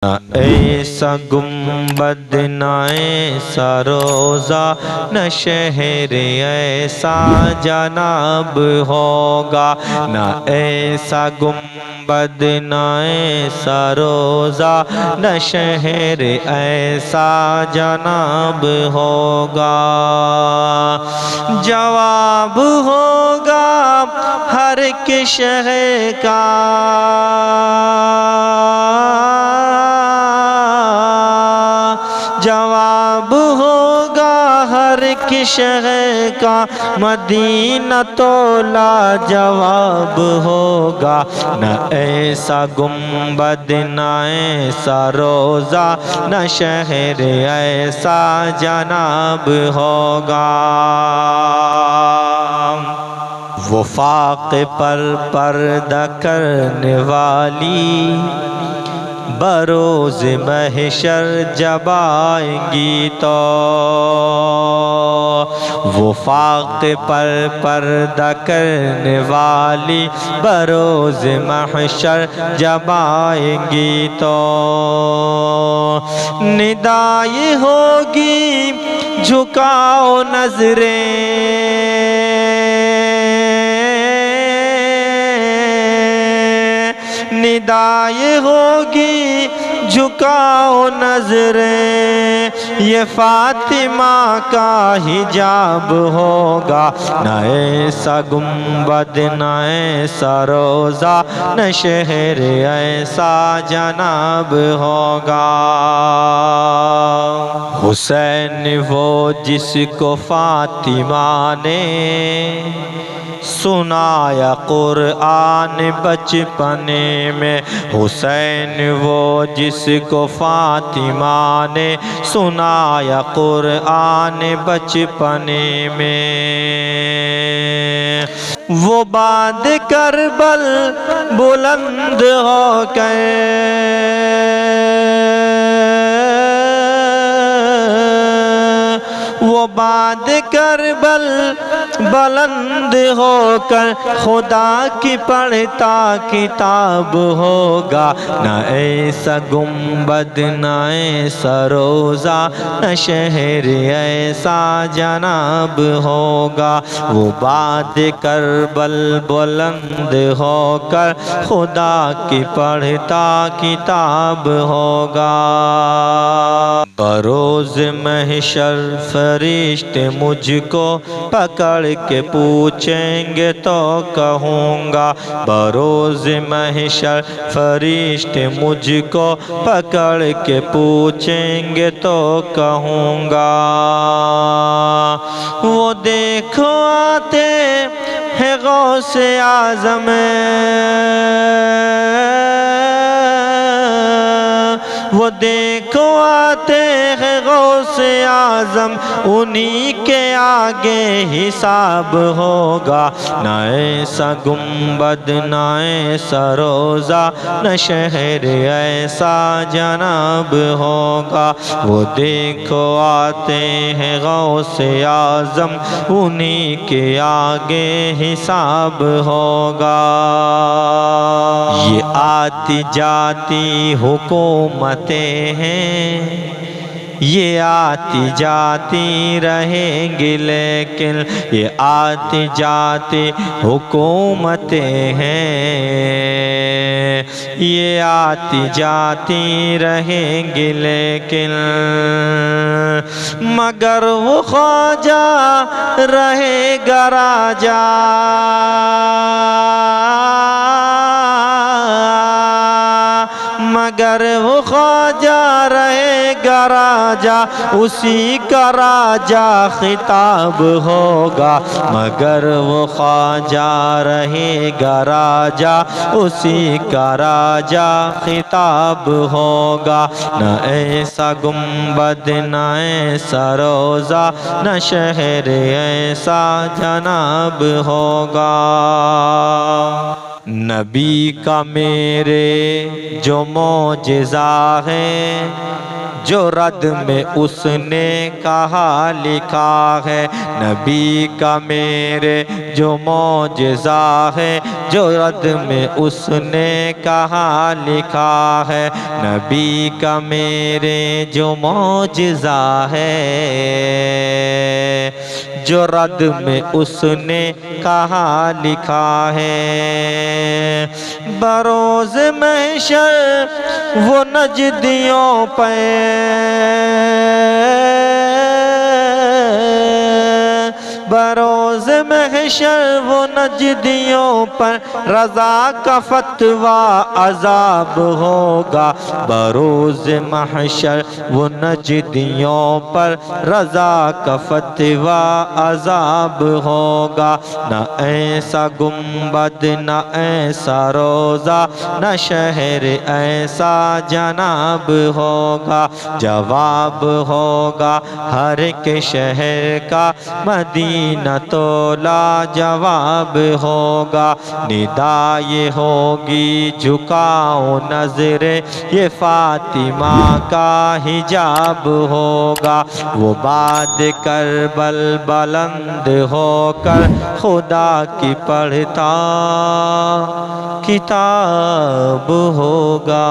نہ ایسا گنبد نہ ایسا روزہ نہ شہر ایسا جناب ہوگا نہ ایسا گنبد نہ ایسا روزہ نہ شہر ایسا جناب ہوگا جواب ہوگا ہر ایک شہر کا جواب ہوگا ہر ایک شہر کا مدینہ تو لا جواب ہوگا نہ ایسا گنبد نہ ایسا روزہ نہ شہر ایسا جناب ہوگا وفاق پر پردہ کرنے والی بروز محشر جب آئیں گی تو وفاق پر پردہ کرنے والی بروز محشر جب آئیں گی تو ندا یہ ہوگی جھکاؤ نظریں ندا یہ ہوگی جھکاؤ نظریں یہ فاطمہ کا حجاب ہوگا نہ ایسا گنبد نہ ایسا روزہ نہ شہر ایسا جناب ہوگا حسین وہ جس کو فاطمہ نے سنایا قرآن بچپنے میں حسین وہ جس کو فاطمہ نے سنایا قرآن بچپنے میں وہ باد کربل بلند ہو کر وہ باد کربل بلند ہو کر خدا کی پڑھتا کتاب ہوگا نہ ایسا گنبد نہ ایسا روزہ نہ شہر ایسا جناب ہوگا وہ باد کربل بلند ہو کر خدا کی پڑھتا کتاب ہوگا بروز محشر فرشتے مجھ کو پکڑ کے پوچھیں گے تو کہوں گا بروز محشر فرشتے مجھ کو پکڑ کے پوچھیں گے تو کہوں گا وہ دیکھو آتے ہیں غوث اعظم وہ دیکھو آتے ہیں غوث اعظم انہی کے آگے حساب ہوگا نہ ایسا گنبد نہ ایسا روزہ نہ شہر ایسا جناب ہوگا وہ دیکھو آتے ہیں غوث اعظم انہی کے آگے حساب ہوگا یہ آتی جاتی حکومتیں ہیں یہ آتی جاتی رہیں گی لیکن یہ آتی جاتی حکومتیں ہیں یہ آتی جاتی رہیں گی لیکن مگر وہ خواجہ رہے گا راجہ مگر وہ خواجہ رہے گا راجہ اسی کا راجہ خطاب ہوگا مگر وہ خواجہ رہے گا راجہ اسی کا راجہ خطاب ہوگا نہ ایسا گنبد نہ ایسا روزہ نہ شہر ایسا جناب ہوگا نبی کا میرے جو معجزہ ہے جو رد میں اس نے کہا لکھا ہے، نبی کا میرے جو معجزہ ہے، جو رد میں اس نے کہا لکھا ہے، نبی کا میرے جو معجزہ ہے، جو رد میں اس نے کہا لکھا ہے۔ بروز محشر وہ نجدیوں پہ بروز محشر وہ نجدیوں پر رضا کا فتویٰ عذاب ہوگا، بروز محشر وہ نجدیوں پر رضا کا فتویٰ عذاب ہوگا۔ نہ ایسا گنبد نہ ایسا روزہ نہ شہر ایسا جناب ہوگا، جواب ہوگا ہر ایک شہر کا مدینہ تو لاجواب ہوگا۔ ندا یہ ہوگی جھکاؤ نظر یہ فاطمہ کا حجاب ہوگا، وہ باد کربل بلند ہو کر خدا کی پڑھتا کتاب ہوگا۔